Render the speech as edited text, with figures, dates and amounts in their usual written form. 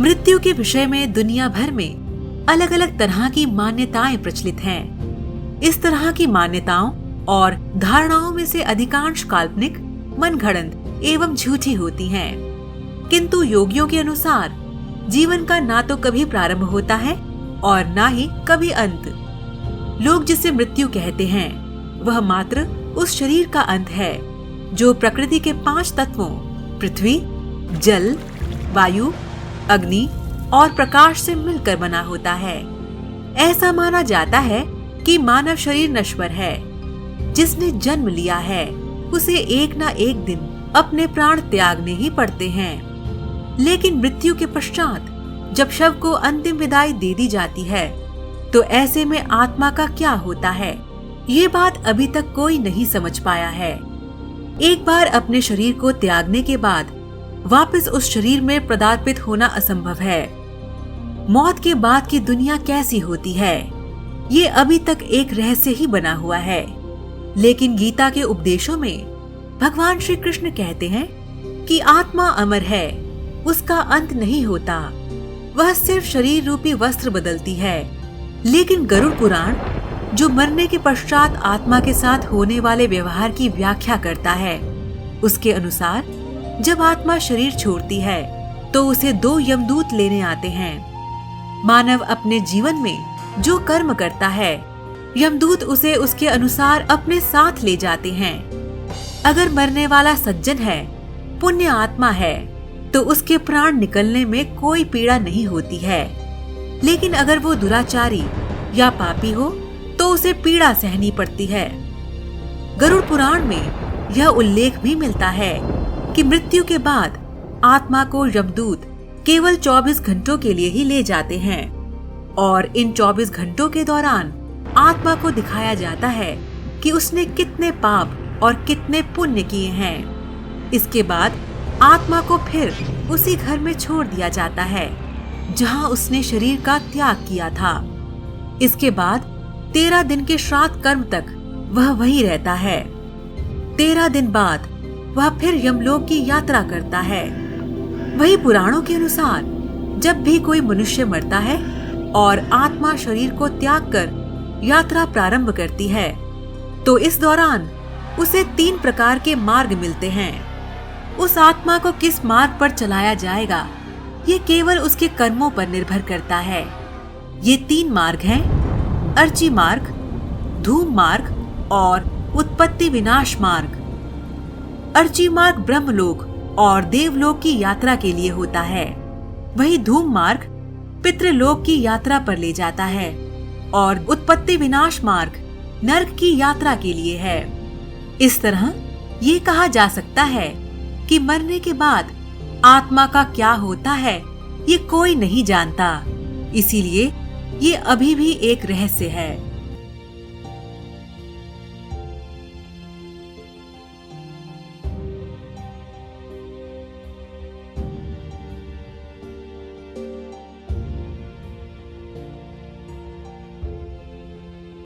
मृत्यु के विषय में दुनिया भर में अलग अलग तरह की मान्यताएं प्रचलित हैं। इस तरह की मान्यताओं और धारणाओं में से अधिकांश काल्पनिक, मनगढ़ंत एवं झूठी होती हैं। किंतु योगियों के अनुसार जीवन का ना तो कभी प्रारंभ होता है और ना ही कभी अंत। लोग जिसे मृत्यु कहते हैं वह मात्र उस शरीर का अंत है जो प्रकृति के 5 तत्वों पृथ्वी, जल, वायु, अग्नि और प्रकाश से मिलकर बना होता है। ऐसा माना जाता है कि मानव शरीर नश्वर है। जिसने जन्म लिया है उसे एक ना एक दिन अपने प्राण त्यागने ही पड़ते हैं। लेकिन मृत्यु के पश्चात जब शव को अंतिम विदाई दे दी जाती है तो ऐसे में आत्मा का क्या होता है, ये बात अभी तक कोई नहीं समझ पाया है। एक बार अपने शरीर को त्यागने के बाद वापस उस शरीर में पदार्पित होना असंभव है। मौत के बाद की दुनिया कैसी होती है, ये अभी तक एक रहस्य ही बना हुआ है। लेकिन गीता के उपदेशों में भगवान श्री कृष्ण कहते हैं कि आत्मा अमर है, उसका अंत नहीं होता, वह सिर्फ शरीर रूपी वस्त्र बदलती है। लेकिन गरुड़ पुराण जो मरने के पश्चात आत्मा के साथ होने वाले व्यवहार की व्याख्या करता है, उसके अनुसार जब आत्मा शरीर छोड़ती है तो उसे 2 यमदूत लेने आते हैं। मानव अपने जीवन में जो कर्म करता है यमदूत उसे उसके अनुसार अपने साथ ले जाते हैं। अगर मरने वाला सज्जन है, पुण्य आत्मा है, तो उसके प्राण निकलने में कोई पीड़ा नहीं होती है। लेकिन अगर वो दुराचारी या पापी हो तो उसे पीड़ा सहनी पड़ती है। गरुड़ पुराण में यह उल्लेख भी मिलता है कि मृत्यु के बाद आत्मा को यमदूत केवल 24 घंटों के लिए ही ले जाते हैं और इन 24 घंटों के दौरान आत्मा को दिखाया जाता है कि उसने कितने पाप और कितने पुण्य किए हैं। इसके बाद आत्मा को फिर उसी घर में छोड़ दिया जाता है जहां उसने शरीर का त्याग किया था। इसके बाद 13 दिन के श्राद्ध कर्म तक वह वहीं रहता है। 13 दिन बाद वह फिर यमलोक की यात्रा करता है। वही पुराणों के अनुसार जब भी कोई मनुष्य मरता है और आत्मा शरीर को त्याग कर यात्रा प्रारंभ करती है तो इस दौरान उसे 3 प्रकार के मार्ग मिलते हैं। उस आत्मा को किस मार्ग पर चलाया जाएगा ये केवल उसके कर्मों पर निर्भर करता है। ये 3 मार्ग हैं: अर्ची मार्ग, धूम मार्ग और उत्पत्ति विनाश मार्ग। अर्ची मार्ग ब्रह्मलोक और देवलोक की यात्रा के लिए होता है। वही धूम मार्ग पितृलोक की यात्रा पर ले जाता है और उत्पत्ति विनाश मार्ग नरक की यात्रा के लिए है। इस तरह ये कहा जा सकता है कि मरने के बाद आत्मा का क्या होता है ये कोई नहीं जानता, इसीलिए ये अभी भी एक रहस्य है।